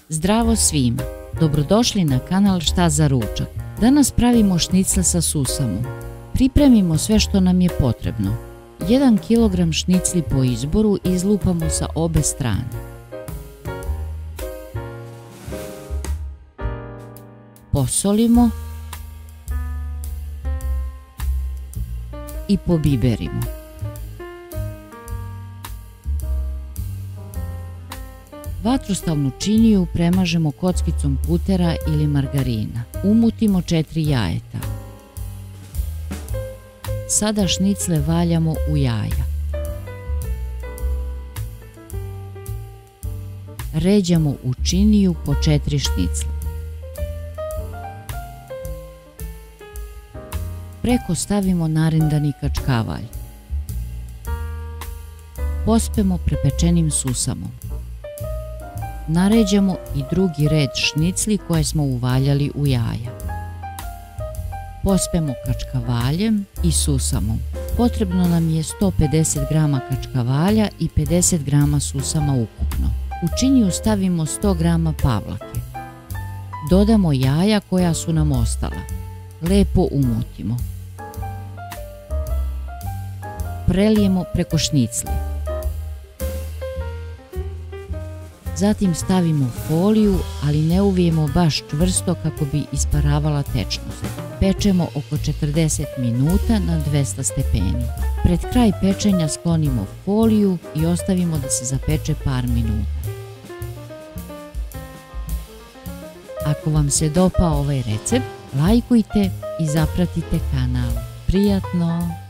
Zdravo svima! Dobrodošli na kanal Šta za ručak. Danas pravimo šnicle sa susamom. Pripremimo sve što nam je potrebno. 1 kg šnicli po izboru izlupamo sa obe strane. Posolimo i pobiberimo. Vatrostavnu činiju premažemo kockicom putera ili margarina. Umutimo 4 jajeta. Sada šnicle valjamo u jaja. Ređamo u činiju po 4 šnicle. Preko stavimo narindani kačkavalj. Pospemo prepečenim susamom. Naređamo i drugi red šnicli koje smo uvaljali u jaja. Pospemo kačkavaljem i susamom. Potrebno nam je 150 g kačkavalja i 50 g susama ukupno. U činiju stavimo 100 g pavlake. Dodamo jaja koja su nam ostala. Lepo umutimo. Prelijemo preko šnicli. Zatim stavimo foliju, ali ne uvijemo baš čvrsto kako bi isparavala tečnost. Pečemo oko 40 minuta na 200 stepeni. Pred kraj pečenja sklonimo foliju i ostavimo da se zapeče par minuta. Ako vam se dopao ovaj recept, lajkujte i zapratite kanal. Prijatno!